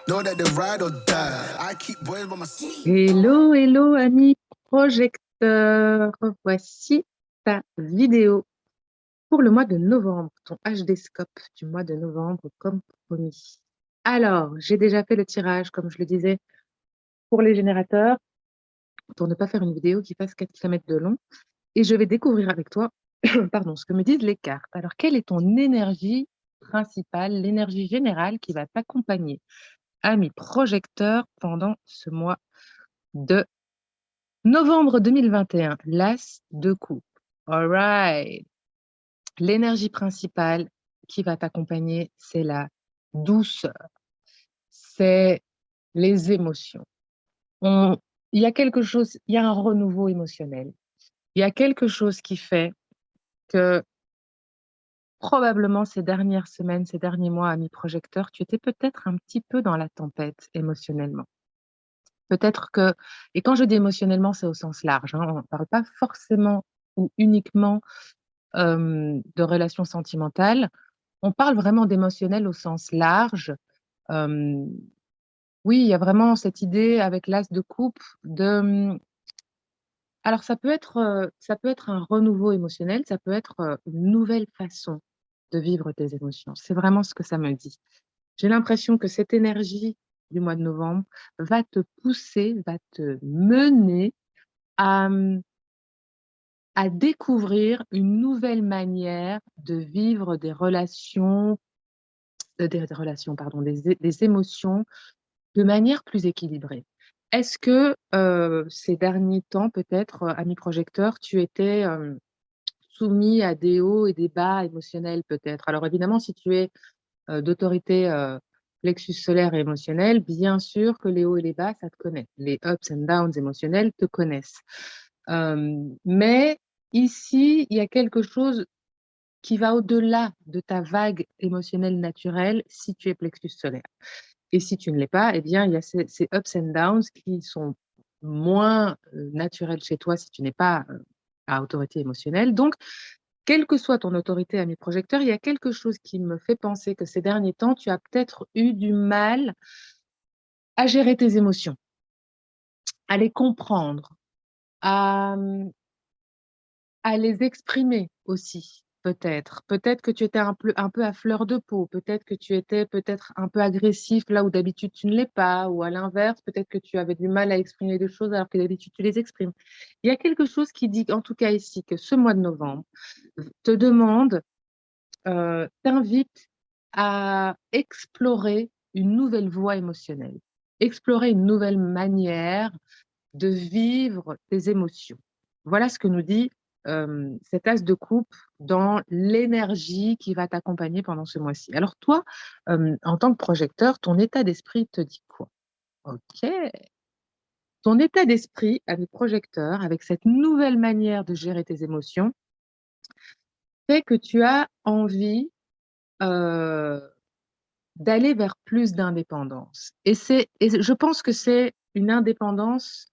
Know that the ride or die. I keep boys by my side. Hello, hello, ami projecteur. Voici ta vidéo pour le mois de novembre, ton HD Scope du mois de novembre, comme promis. Alors, j'ai déjà fait le tirage, comme je le disais, pour les générateurs, pour ne pas faire une vidéo qui fasse 4 km de long. Et je vais découvrir avec toi, pardon, ce que me disent les cartes. Alors, quelle est ton énergie principale, l'énergie générale qui va t'accompagner, ami projecteur, pendant ce mois de novembre 2021, l'As de coupe. All right. L'énergie principale qui va t'accompagner, c'est la douceur, c'est les émotions. Il y a quelque chose, il y a un renouveau émotionnel. Il y a quelque chose qui fait que probablement ces dernières semaines, ces derniers mois, ami projecteur, tu étais peut-être un petit peu dans la tempête émotionnellement. Peut-être que, et quand je dis émotionnellement, c'est au sens large, hein, on ne parle pas forcément ou uniquement de relations sentimentales. On parle vraiment d'émotionnel au sens large. Euh, oui, il y a vraiment cette idée avec l'as de coupe de... Alors, ça peut être un renouveau émotionnel, ça peut être une nouvelle façon de vivre tes émotions. C'est vraiment ce que ça me dit. J'ai l'impression que cette énergie du mois de novembre va te pousser, va te mener à, à découvrir une nouvelle manière de vivre des relations, pardon, des émotions de manière plus équilibrée. Est-ce que ces derniers temps, peut-être, ami projecteur, tu étais soumis à des hauts et des bas émotionnels, peut-être? Alors évidemment, si tu es d'autorité plexus solaire et émotionnel, bien sûr que les hauts et les bas, ça te connaît. Les ups and downs émotionnels te connaissent. Mais ici, il y a quelque chose qui va au-delà de ta vague émotionnelle naturelle si tu es plexus solaire. Et si tu ne l'es pas, eh bien, il y a ces ups and downs qui sont moins naturels chez toi si tu n'es pas à autorité émotionnelle. Donc, quelle que soit ton autorité, ami projecteur, il y a quelque chose qui me fait penser que ces derniers temps, tu as peut-être eu du mal à gérer tes émotions, à les comprendre, à, à les exprimer aussi, peut-être. Peut-être que tu étais un peu à fleur de peau, peut-être que tu étais peut-être un peu agressif là où d'habitude tu ne l'es pas, ou à l'inverse, peut-être que tu avais du mal à exprimer des choses alors que d'habitude tu les exprimes. Il y a quelque chose qui dit, en tout cas ici, que ce mois de novembre te demande, t'invite à explorer une nouvelle voie émotionnelle, explorer une nouvelle manière de vivre tes émotions. Voilà ce que nous dit cet as de coupe dans l'énergie qui va t'accompagner pendant ce mois-ci. Alors toi, en tant que projecteur, ton état d'esprit te dit quoi? Ok. Ton état d'esprit avec projecteur, avec cette nouvelle manière de gérer tes émotions, fait que tu as envie euh, d'aller vers plus d'indépendance. Et je pense que c'est une indépendance.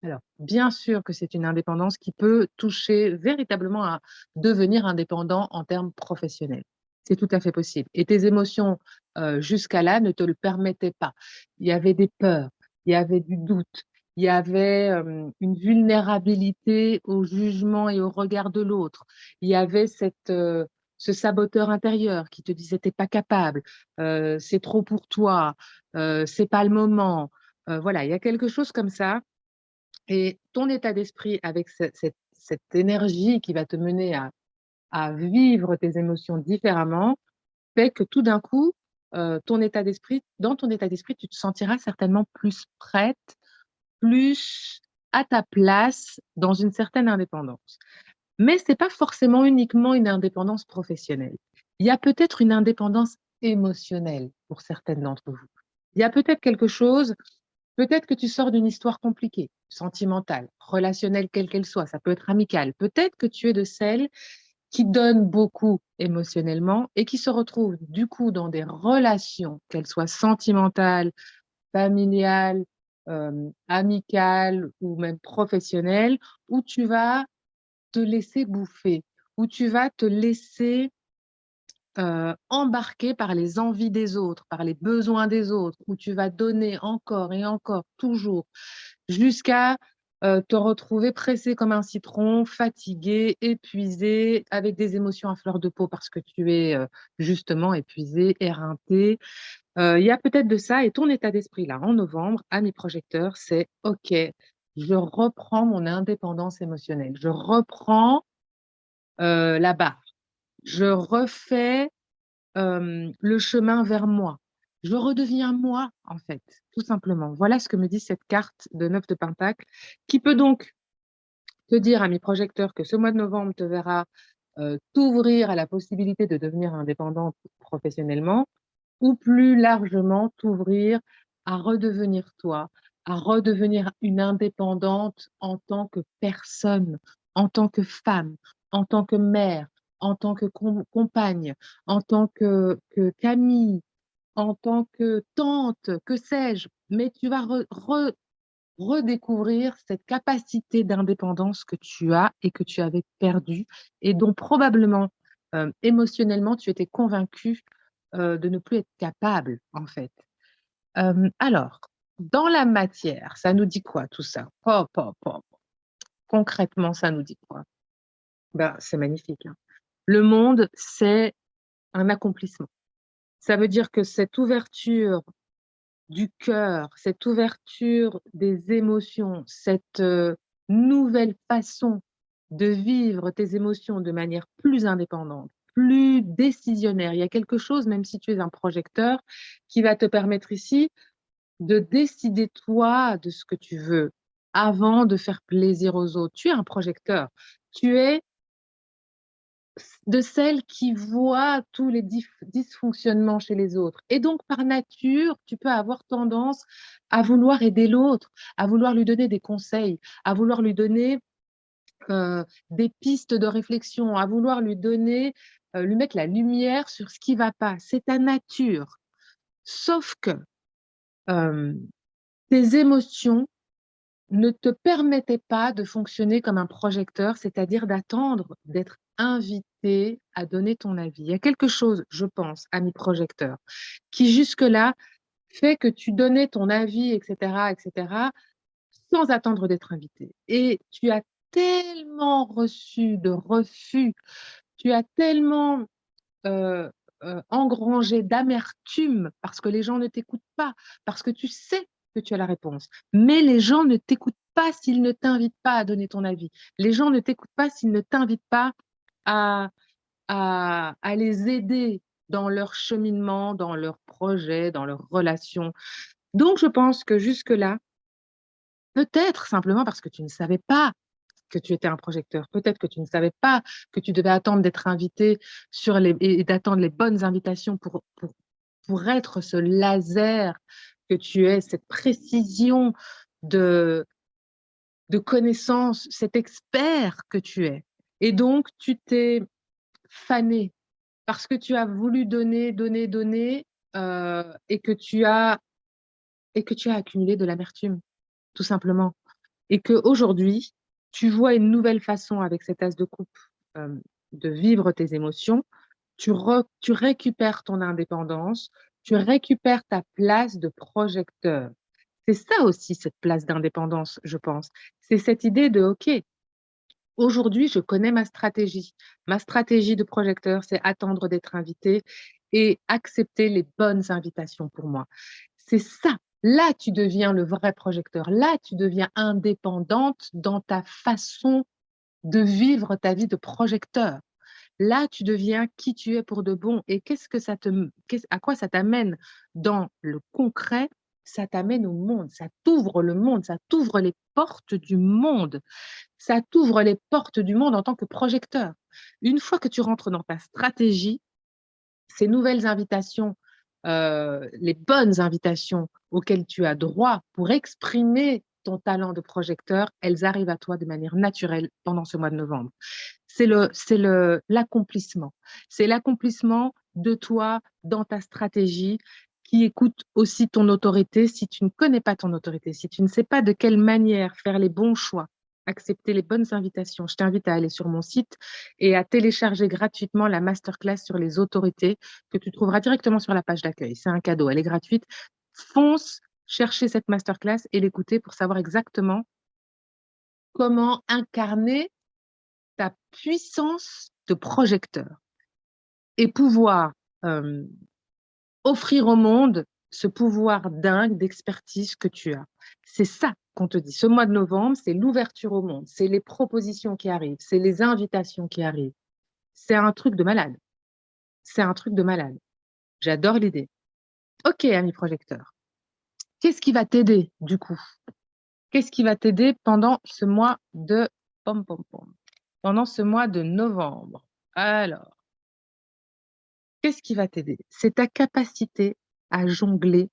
Alors, bien sûr que c'est une indépendance qui peut toucher véritablement à devenir indépendant en termes professionnels. C'est tout à fait possible. Et tes émotions, jusqu'à là, ne te le permettaient pas. Il y avait des peurs, il y avait du doute, il y avait une vulnérabilité au jugement et au regard de l'autre. Il y avait ce saboteur intérieur qui te disait t'es pas capable, c'est trop pour toi, c'est pas le moment. Voilà, il y a quelque chose comme ça et ton état d'esprit avec cette énergie qui va te mener à vivre tes émotions différemment fait que tout d'un coup, dans ton état d'esprit, tu te sentiras certainement plus prête, plus à ta place dans une certaine indépendance. Mais ce n'est pas forcément uniquement une indépendance professionnelle. Il y a peut-être une indépendance émotionnelle pour certaines d'entre vous. Il y a peut-être quelque chose. Peut-être que tu sors d'une histoire compliquée, sentimentale, relationnelle, quelle qu'elle soit, ça peut être amicale. Peut-être que tu es de celles qui donnent beaucoup émotionnellement et qui se retrouvent du coup dans des relations, qu'elles soient sentimentales, familiales, amicales ou même professionnelles, où tu vas te laisser bouffer, où tu vas te laisser embarqué par les envies des autres, par les besoins des autres, où tu vas donner encore et encore, toujours, jusqu'à te retrouver pressé comme un citron, fatigué, épuisé, avec des émotions à fleur de peau parce que tu es justement épuisé, éreinté. Il y a peut-être de ça et ton état d'esprit là, en novembre, à mes projecteurs, c'est OK, je reprends mon indépendance émotionnelle, je reprends la barre, je refais le chemin vers moi. Je redeviens moi, en fait, tout simplement. Voilà ce que me dit cette carte de 9 de Pentacle, qui peut donc te dire, amis projecteurs, que ce mois de novembre te verra t'ouvrir à la possibilité de devenir indépendante professionnellement, ou plus largement t'ouvrir à redevenir toi, à redevenir une indépendante en tant que personne, en tant que femme, en tant que mère, en tant que compagne, en tant que Camille, en tant que tante, que sais-je, mais tu vas redécouvrir cette capacité d'indépendance que tu as et que tu avais perdue et dont probablement émotionnellement tu étais convaincue de ne plus être capable en fait. Alors, dans la matière, ça nous dit quoi tout ça? Pop, pop, pop. Concrètement, ça nous dit quoi? Ben, c'est magnifique, hein. Le monde, c'est un accomplissement. Ça veut dire que cette ouverture du cœur, cette ouverture des émotions, cette nouvelle façon de vivre tes émotions de manière plus indépendante, plus décisionnaire. Il y a quelque chose, même si tu es un projecteur, qui va te permettre ici de décider toi de ce que tu veux avant de faire plaisir aux autres. Tu es un projecteur. Tu es de celles qui voient tous les dysfonctionnements chez les autres. Et donc, par nature, tu peux avoir tendance à vouloir aider l'autre, à vouloir lui donner des conseils, à vouloir lui donner des pistes de réflexion, à vouloir lui donner, lui mettre la lumière sur ce qui ne va pas. C'est ta nature. Sauf que euh, tes émotions ne te permettait pas de fonctionner comme un projecteur, c'est-à-dire d'attendre d'être invité à donner ton avis. Il y a quelque chose, je pense, ami projecteur, qui jusque-là fait que tu donnais ton avis, etc., etc., sans attendre d'être invité. Et tu as tellement reçu de refus, tu as tellement euh, engranger d'amertume parce que les gens ne t'écoutent pas, parce que tu sais que tu as la réponse. Mais les gens ne t'écoutent pas s'ils ne t'invitent pas à donner ton avis. Les gens ne t'écoutent pas s'ils ne t'invitent pas à, à les aider dans leur cheminement, dans leurs projets, dans leurs relations. Donc, je pense que jusque-là, peut-être simplement parce que tu ne savais pas que tu étais un projecteur. Peut-être que tu ne savais pas que tu devais attendre d'être invité et d'attendre les bonnes invitations pour être ce laser que tu es, cette précision de, de connaissance, cet expert que tu es. Et donc, tu t'es fané parce que tu as voulu donner, donner, donner et que tu as accumulé de l'amertume, tout simplement. Et qu'aujourd'hui, tu vois une nouvelle façon avec cet as de coupe euh, de vivre tes émotions, tu récupères ton indépendance, tu récupères ta place de projecteur. C'est ça aussi, cette place d'indépendance, je pense. C'est cette idée de, OK, aujourd'hui, je connais ma stratégie. Ma stratégie de projecteur, c'est attendre d'être invité et accepter les bonnes invitations pour moi. C'est ça. Là, tu deviens le vrai projecteur. Là, tu deviens indépendante dans ta façon de vivre ta vie de projecteur. Là, tu deviens qui tu es pour de bon. Et à quoi ça t'amène dans le concret? Ça t'amène au monde, ça t'ouvre le monde, ça t'ouvre les portes du monde. Ça t'ouvre les portes du monde en tant que projecteur. Une fois que tu rentres dans ta stratégie, ces nouvelles invitations, les bonnes invitations auxquelles tu as droit pour exprimer ton talent de projecteur, elles arrivent à toi de manière naturelle pendant ce mois de novembre. L'accomplissement. C'est l'accomplissement de toi dans ta stratégie qui écoute aussi ton autorité. Si tu ne connais pas ton autorité, si tu ne sais pas de quelle manière faire les bons choix, accepter les bonnes invitations, je t'invite à aller sur mon site et à télécharger gratuitement la masterclass sur les autorités que tu trouveras directement sur la page d'accueil. C'est un cadeau, elle est gratuite. Fonce chercher cette masterclass et l'écouter pour savoir exactement comment incarner ta puissance de projecteur et pouvoir euh, offrir au monde ce pouvoir dingue d'expertise que tu as. C'est ça qu'on te dit. Ce mois de novembre, c'est l'ouverture au monde, c'est les propositions qui arrivent, c'est les invitations qui arrivent. C'est un truc de malade. C'est un truc de malade. J'adore l'idée. Ok, ami projecteur. Qu'est-ce qui va t'aider du coup? Qu'est-ce qui va t'aider pendant ce mois de pom, pom, pom, pendant ce mois de novembre? Alors, qu'est-ce qui va t'aider? C'est ta capacité à jongler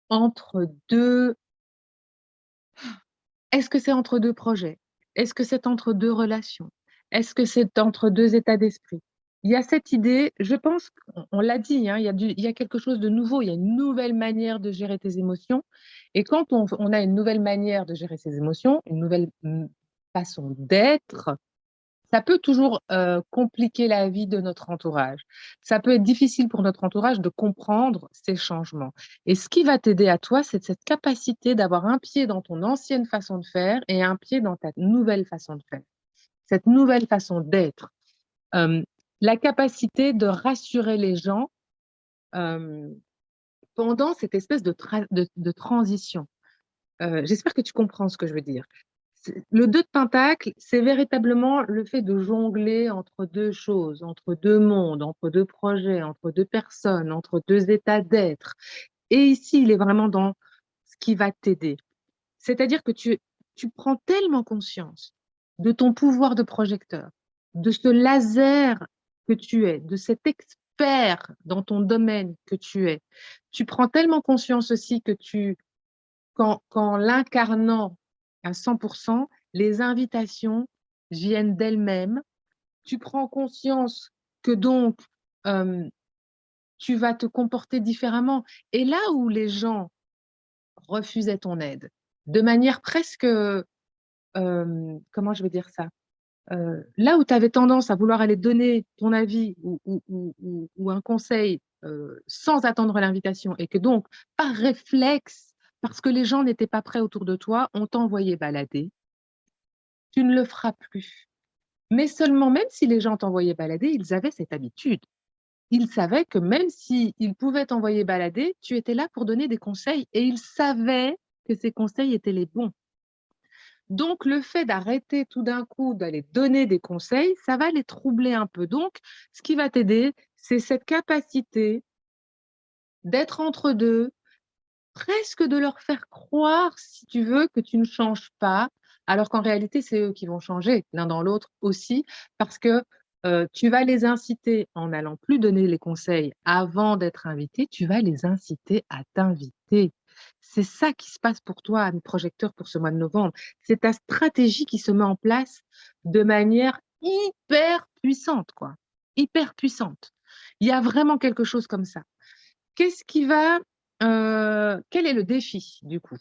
entre deux. Est-ce que c'est entre deux projets? Est-ce que c'est entre deux relations? Est-ce que c'est entre deux états d'esprit? Il y a cette idée, je pense, on l'a dit, hein, il y a quelque chose de nouveau, il y a une nouvelle manière de gérer tes émotions. Et quand on a une nouvelle manière de gérer ses émotions, une nouvelle façon d'être, ça peut toujours compliquer la vie de notre entourage. Ça peut être difficile pour notre entourage de comprendre ces changements. Et ce qui va t'aider à toi, c'est cette capacité d'avoir un pied dans ton ancienne façon de faire et un pied dans ta nouvelle façon de faire, cette nouvelle façon d'être. Euh, la capacité de rassurer les gens euh, pendant cette espèce de transition. J'espère que tu comprends ce que je veux dire. Le 2 de Pentacle, c'est véritablement le fait de jongler entre deux choses, entre deux mondes, entre deux projets, entre deux personnes, entre deux états d'être. Et ici, il est vraiment dans ce qui va t'aider. C'est-à-dire que tu prends tellement conscience de ton pouvoir de projecteur, de ce laser que tu es, de cet expert dans ton domaine que tu es. Tu prends tellement conscience aussi que qu'en l'incarnant à 100%, les invitations viennent d'elles-mêmes. Tu prends conscience que donc euh, tu vas te comporter différemment. Et là où les gens refusaient ton aide, de manière presque, comment je vais dire ça, là où tu avais tendance à vouloir aller donner ton avis ou un conseil sans attendre l'invitation et que donc, par réflexe, parce que les gens n'étaient pas prêts autour de toi, on t'envoyait balader, tu ne le feras plus. Mais seulement, même si les gens t'envoyaient balader, ils avaient cette habitude. Ils savaient que même s'ils pouvaient t'envoyer balader, tu étais là pour donner des conseils et ils savaient que ces conseils étaient les bons. Donc, le fait d'arrêter tout d'un coup d'aller donner des conseils, ça va les troubler un peu. Donc, ce qui va t'aider, c'est cette capacité d'être entre deux, presque de leur faire croire, si tu veux, que tu ne changes pas, alors qu'en réalité, c'est eux qui vont changer l'un dans l'autre aussi, parce que tu vas les inciter, en n'allant plus donner les conseils avant d'être invité, tu vas les inciter à t'inviter. C'est ça qui se passe pour toi, ami projecteur, pour ce mois de novembre. C'est ta stratégie qui se met en place de manière hyper puissante, quoi. Hyper puissante. Il y a vraiment quelque chose comme ça. Qu'est-ce qui va, quel est le défi du coup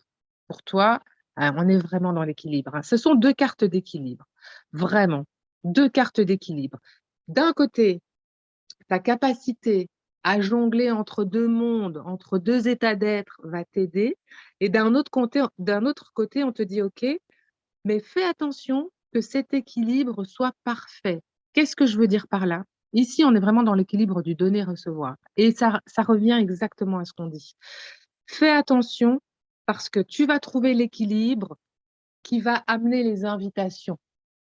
pour toi? On est vraiment dans l'équilibre, hein. Ce sont deux cartes d'équilibre, vraiment, deux cartes d'équilibre. D'un côté, ta capacité à jongler entre deux mondes, entre deux états d'être va t'aider. Et d'un autre côté, on te dit, OK, mais fais attention que cet équilibre soit parfait. Qu'est-ce que je veux dire par là? Ici, on est vraiment dans l'équilibre du donner-recevoir. Et ça revient exactement à ce qu'on dit. Fais attention parce que tu vas trouver l'équilibre qui va amener les invitations.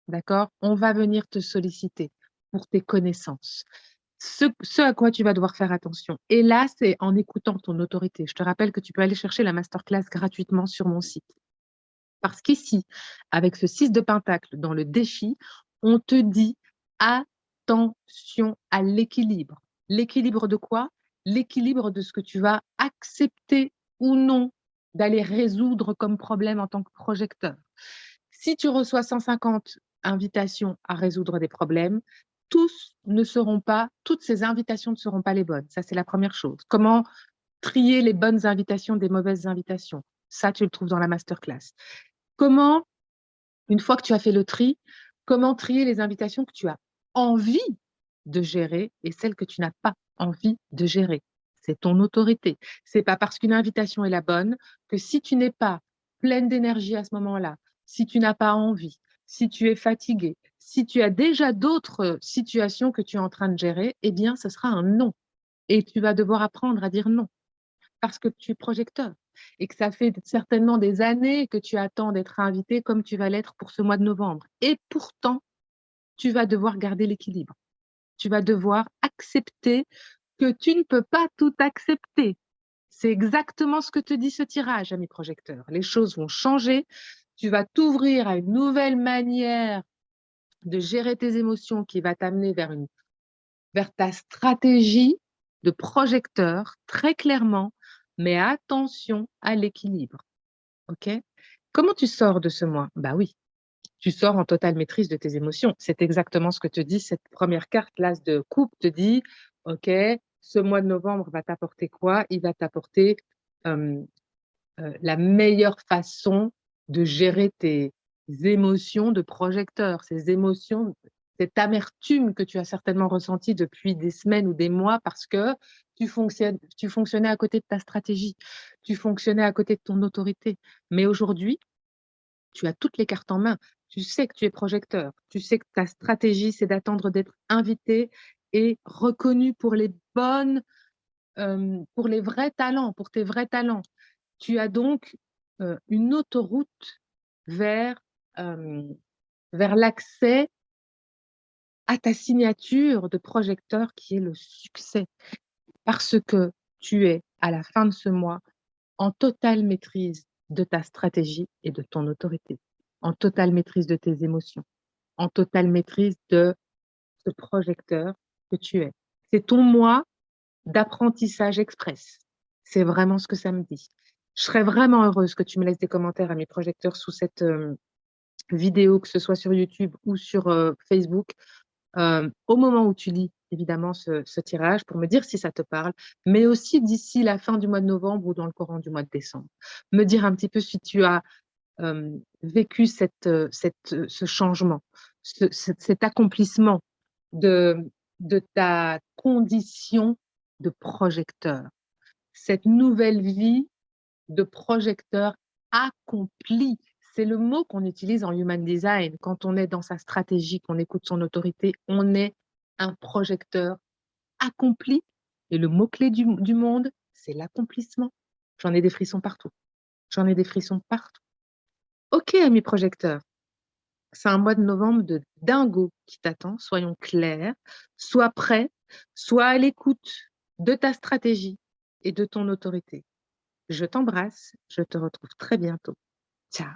D'accord? On va venir te solliciter pour tes connaissances. Ce à quoi tu vas devoir faire attention. Et là, c'est en écoutant ton autorité. Je te rappelle que tu peux aller chercher la masterclass gratuitement sur mon site. Parce qu'ici, avec ce 6 de Pentacle dans le défi, on te dit attention à l'équilibre. L'équilibre de quoi? L'équilibre de ce que tu vas accepter ou non d'aller résoudre comme problème en tant que projecteur. Si tu reçois 150 invitations à résoudre des problèmes, toutes ces invitations ne seront pas les bonnes. Ça, c'est la première chose. Comment trier les bonnes invitations des mauvaises invitations? Ça, tu le trouves dans la masterclass. Comment Une fois que tu as fait le tri, comment trier les invitations que tu as envie de gérer et celles que tu n'as pas envie de gérer? C'est ton autorité. C'est pas parce qu'une invitation est la bonne que si tu n'es pas pleine d'énergie à ce moment-là, si tu n'as pas envie, si tu es fatigué, si tu as déjà d'autres situations que tu es en train de gérer, eh bien, ce sera un non. Et tu vas devoir apprendre à dire non parce que tu es projecteur et que ça fait certainement des années que tu attends d'être invité comme tu vas l'être pour ce mois de novembre. Et pourtant, tu vas devoir garder l'équilibre. Tu vas devoir accepter que tu ne peux pas tout accepter. C'est exactement ce que te dit ce tirage, ami projecteur. Les choses vont changer. Tu vas t'ouvrir à une nouvelle manière de gérer tes émotions qui va t'amener vers ta stratégie de projecteur, très clairement, mais attention à l'équilibre. OK? Comment tu sors de ce mois? Bah oui, tu sors en totale maîtrise de tes émotions. C'est exactement ce que te dit cette première carte, l'as de coupe, te dit, OK, ce mois de novembre va t'apporter quoi? Il va t'apporter la meilleure façon de gérer tes émotions de projecteur, ces émotions, cette amertume que tu as certainement ressentie depuis des semaines ou des mois parce que tu fonctionnais à côté de ta stratégie, tu fonctionnais à côté de ton autorité. Mais aujourd'hui, tu as toutes les cartes en main. Tu sais que tu es projecteur. Tu sais que ta stratégie, c'est d'attendre d'être invité et reconnu pour les vrais talents, pour tes vrais talents. Tu as donc une autoroute vers, vers l'accès à ta signature de projecteur qui est le succès. Parce que tu es, à la fin de ce mois, en totale maîtrise de ta stratégie et de ton autorité, en totale maîtrise de tes émotions, en totale maîtrise de ce projecteur que tu es. C'est ton moi d'apprentissage express. C'est vraiment ce que ça me dit. Je serais vraiment heureuse que tu me laisses des commentaires à mes projecteurs sous cette vidéo, que ce soit sur YouTube ou sur Facebook, au moment où tu lis évidemment ce tirage pour me dire si ça te parle, mais aussi d'ici la fin du mois de novembre ou dans le courant du mois de décembre. Me dire un petit peu si tu as vécu ce changement, cet accomplissement de, de ta condition de projecteur, cette nouvelle vie de projecteur accompli. C'est le mot qu'on utilise en human design quand on est dans sa stratégie, qu'on écoute son autorité. On est un projecteur accompli. Et le mot-clé du monde, c'est l'accomplissement. J'en ai des frissons partout. J'en ai des frissons partout. Ok, ami projecteur, c'est un mois de novembre de dingo qui t'attend. Soyons clairs. Sois prêt, sois à l'écoute de ta stratégie et de ton autorité. Je t'embrasse, je te retrouve très bientôt. Ciao.